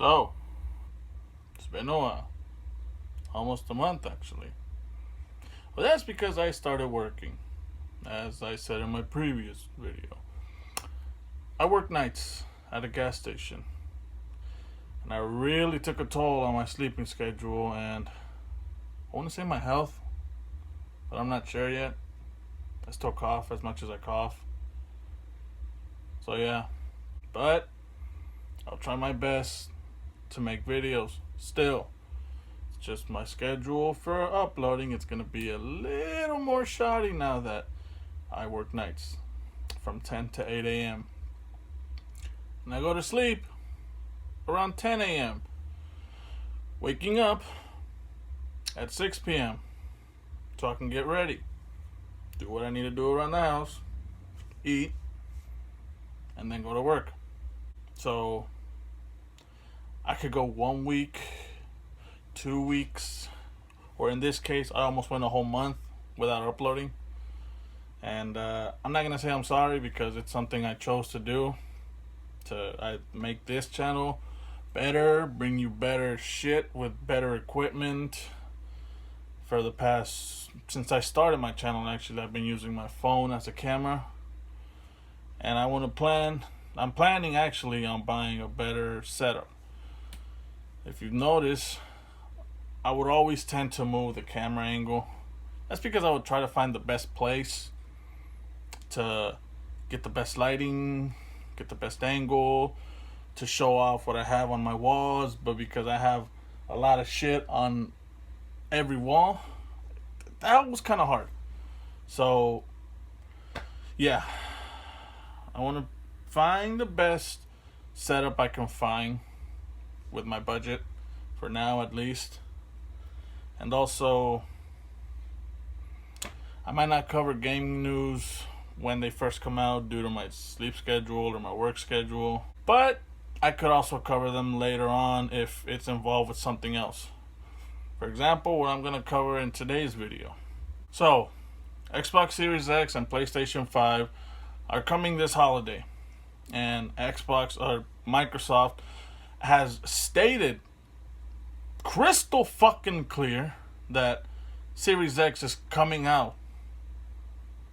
So, it's been a while. Almost a month, actually. Well, that's because I started working, as I said in my previous video. I work nights at a gas station, and I really took a toll on my sleeping schedule and I want to say my health, but I'm not sure yet. I still cough as much as I cough. So, yeah. But I'll try my best to make videos still. It's just my schedule for uploading. It's going to be a little more shoddy now that I work nights from 10 to 8 a.m. And I go to sleep around 10 a.m. Waking up at 6 p.m. so I can get ready, do what I need to do around the house, eat, and then go to work. So I could go 1 week, 2 weeks, or in this case, I almost went a whole month without uploading. And I'm not gonna say I'm sorry because it's something I chose to do. I make this channel better, bring you better shit with better equipment. For the past, since I started my channel, actually, I've been using my phone as a camera. And I'm planning actually on buying a better setup. If you notice, I would always tend to move the camera angle. That's because I would try to find the best place to get the best lighting, get the best angle, to show off what I have on my walls. But because I have a lot of shit on every wall, that was kind of hard. So, yeah, I want to find the best setup I can find with my budget, for now at least. And also, I might not cover game news when they first come out due to my sleep schedule or my work schedule, but I could also cover them later on if it's involved with something else. For example, what I'm going to cover in today's video. So, Xbox Series X and PlayStation 5 are coming this holiday, and Microsoft has stated crystal fucking clear that Series X is coming out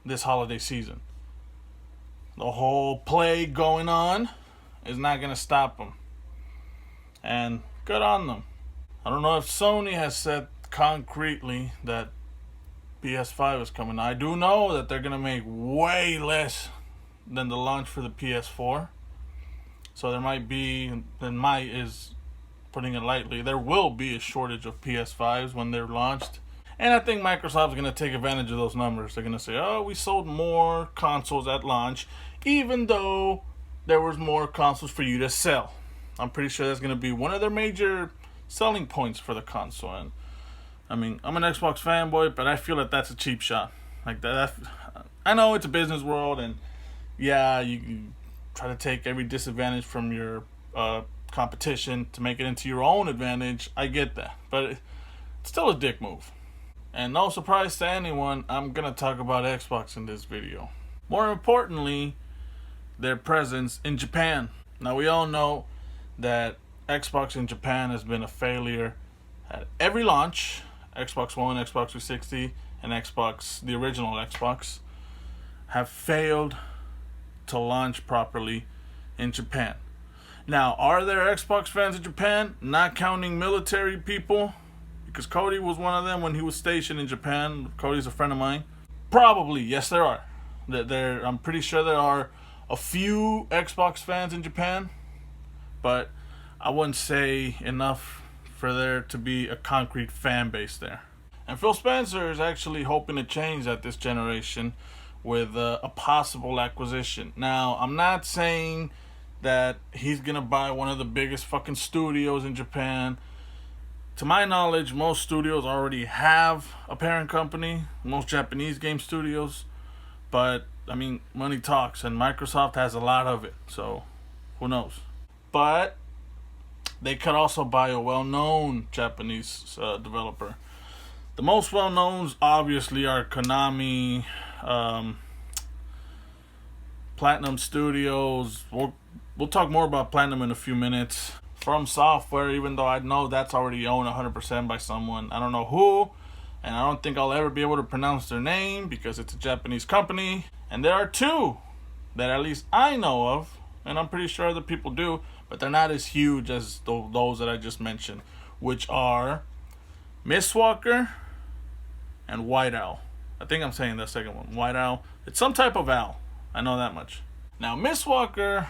this holiday season. The whole plague going on is not going to stop them, and good on them. I don't know if Sony has said concretely that PS5 is coming. I do know that they're going to make way less than the launch for the PS4. So is putting it lightly, there will be a shortage of PS5s when they're launched. And I think Microsoft's going to take advantage of those numbers. They're going to say, oh, we sold more consoles at launch, even though there was more consoles for you to sell. I'm pretty sure that's going to be one of their major selling points for the console. And I mean, I'm an Xbox fanboy, but I feel that that's a cheap shot. Like that. I know it's a business world, and yeah, you try to take every disadvantage from your competition to make it into your own advantage. I get that, but it's still a dick move. And no surprise to anyone, I'm gonna talk about Xbox in this video. More importantly, their presence in Japan. Now, we all know that Xbox in Japan has been a failure at every launch. Xbox One, Xbox 360, and the original Xbox, have failed to launch properly in Japan. Now, are there Xbox fans in Japan, not counting military people? Because Cody was one of them when he was stationed in Japan. Cody's a friend of mine. Probably, yes, there are. I'm pretty sure there are a few Xbox fans in Japan, but I wouldn't say enough for there to be a concrete fan base there. And Phil Spencer is actually hoping to change that this generation with a possible acquisition. Now, I'm not saying that he's gonna buy one of the biggest fucking studios in Japan. To my knowledge, most studios already have a parent company, most Japanese game studios. But, I mean, money talks, and Microsoft has a lot of it, so who knows. But they could also buy a well-known Japanese developer. The most well-knowns, obviously, are Konami, Platinum Studios. We'll talk more about Platinum in a few minutes. From Software, even though I know that's already owned 100% by someone. I don't know who, and I don't think I'll ever be able to pronounce their name because it's a Japanese company. And there are two that at least I know of, and I'm pretty sure other people do, but they're not as huge as those that I just mentioned, which are Mistwalker and White Owl. I think I'm saying that second one, White Owl. It's some type of owl. I know that much. Now, Mistwalker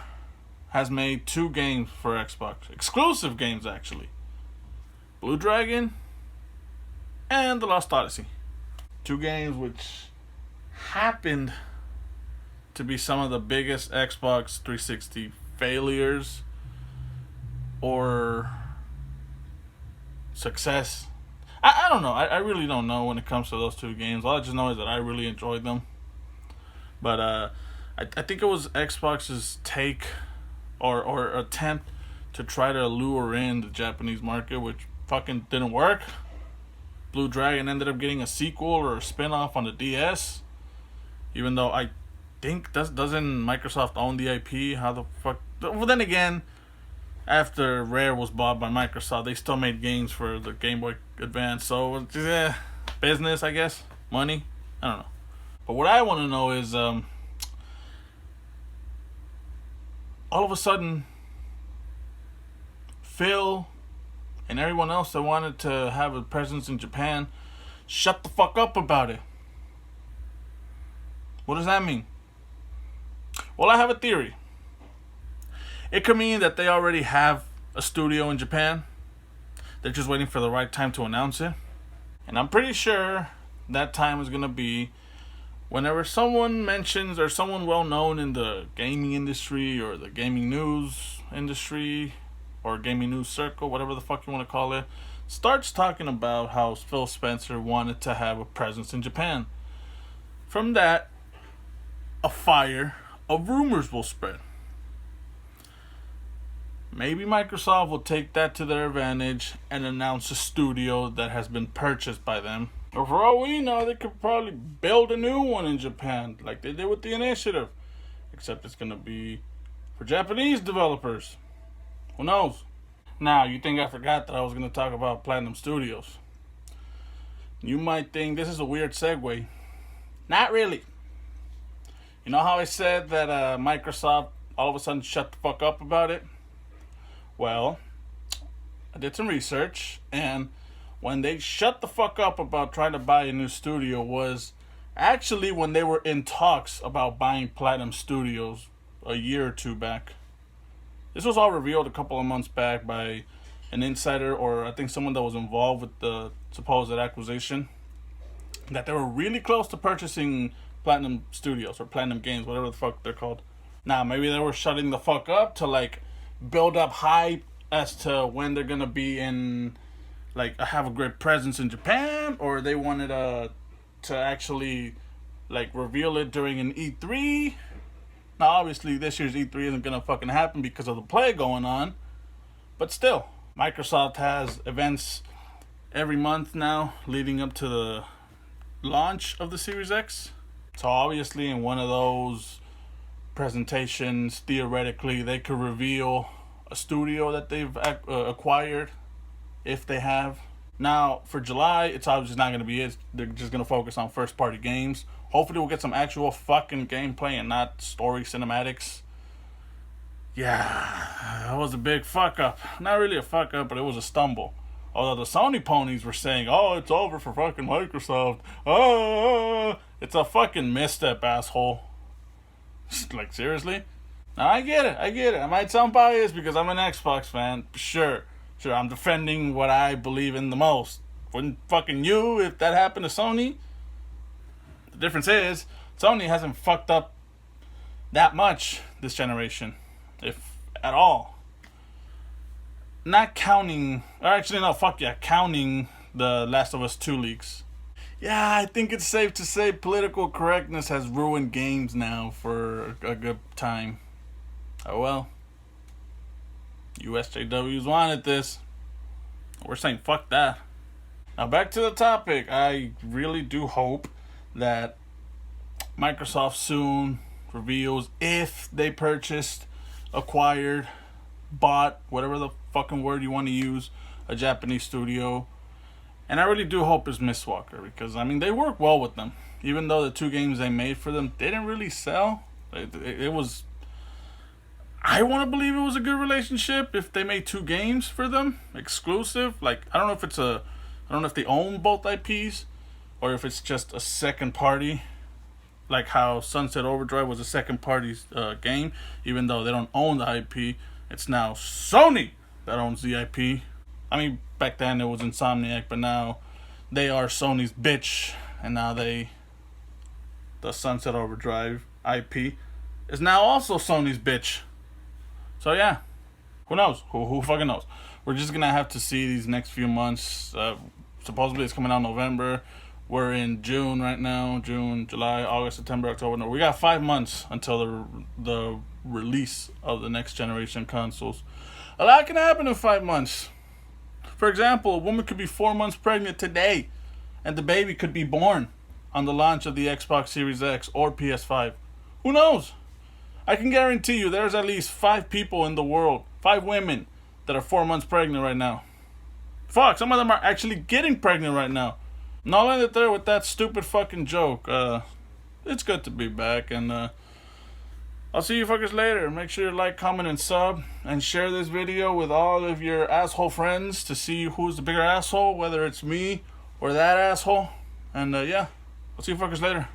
has made 2 games for Xbox. Exclusive games, actually. Blue Dragon and The Lost Odyssey. 2 games which happened to be some of the biggest Xbox 360 failures or success. I don't know. I really don't know when it comes to those 2 games. All I just know is that I really enjoyed them. But I think it was Xbox's take or attempt to try to lure in the Japanese market, which fucking didn't work. Blue Dragon ended up getting a sequel or a spin-off on the DS. Even though I think doesn't Microsoft own the IP? How the fuck? Well, then again, after Rare was bought by Microsoft, they still made games for the Game Boy Advance. So, business, I guess. Money. I don't know. But what I want to know is, all of a sudden, Phil and everyone else that wanted to have a presence in Japan, shut the fuck up about it. What does that mean? Well, I have a theory. It could mean that they already have a studio in Japan. They're just waiting for the right time to announce it. And I'm pretty sure that time is going to be whenever someone mentions, or someone well known in the gaming industry or the gaming news industry or gaming news circle, whatever the fuck you want to call it, starts talking about how Phil Spencer wanted to have a presence in Japan. From that, a fire of rumors will spread. Maybe Microsoft will take that to their advantage and announce a studio that has been purchased by them. Or for all we know, they could probably build a new one in Japan, like they did with the Initiative. Except it's going to be for Japanese developers. Who knows? Now, you think I forgot that I was going to talk about Platinum Studios. You might think this is a weird segue. Not really. You know how I said that Microsoft all of a sudden shut the fuck up about it? Well, I did some research, and when they shut the fuck up about trying to buy a new studio was actually when they were in talks about buying Platinum Studios a year or 2 back. This was all revealed a couple of months back by an insider, or I think someone that was involved with the supposed acquisition, that they were really close to purchasing Platinum Studios or Platinum Games, whatever the fuck they're called. Now, maybe they were shutting the fuck up to like build up hype as to when they're gonna be in, like, have a great presence in Japan, or they wanted to actually like reveal it during an E3. Now, obviously, this year's E3 isn't gonna fucking happen because of the plague going on, but still, Microsoft has events every month now leading up to the launch of the Series X. So obviously, in one of those presentations, theoretically, they could reveal a studio that they've acquired, if they have. Now, for July, it's obviously not going to be it. They're just going to focus on first-party games. Hopefully, we'll get some actual fucking gameplay and not story cinematics. Yeah, that was a big fuck-up. Not really a fuck-up, but it was a stumble. Although the Sony ponies were saying, oh, it's over for fucking Microsoft. Oh, it's a fucking misstep, asshole. Like, seriously? Now, I get it. I might sound biased because I'm an Xbox fan. Sure, I'm defending what I believe in the most. Wouldn't fucking you if that happened to Sony? The difference is, Sony hasn't fucked up that much this generation, if at all. Not counting, or actually no, fuck yeah, counting the Last of Us 2 leaks. Yeah, I think it's safe to say political correctness has ruined games now for a good time. Oh well. USJWs wanted this. We're saying fuck that. Now back to the topic. I really do hope that Microsoft soon reveals if they purchased, acquired bought, whatever the fucking word you want to use, a Japanese studio. And I really do hope it's Mistwalker, because, I mean, they work well with them. Even though the 2 games they made for them didn't really sell. It was... I want to believe it was a good relationship if they made 2 games for them, exclusive. Like, I don't know if they own both IPs, or if it's just a second party, like how Sunset Overdrive was a second party's game, even though they don't own the IP. It's now Sony that owns the IP. I mean, back then it was Insomniac, but now they are Sony's bitch, and now the Sunset Overdrive IP is now also Sony's bitch. So yeah, who knows? Who fucking knows? We're just gonna have to see these next few months. Supposedly it's coming out in November. We're in June right now. June, July, August, September, October. No, we got 5 months until the release of the next generation consoles. A lot can happen in 5 months. For example, a woman could be 4 months pregnant today, and the baby could be born on the launch of the Xbox Series X or PS5. Who knows? I can guarantee you there's at least 5 people in the world, 5 women, that are 4 months pregnant right now. Fuck, some of them are actually getting pregnant right now. Not only that they're with that stupid fucking joke. It's good to be back, and I'll see you fuckers later. Make sure you like, comment, and sub, and share this video with all of your asshole friends to see who's the bigger asshole, whether it's me or that asshole. And yeah, I'll see you fuckers later.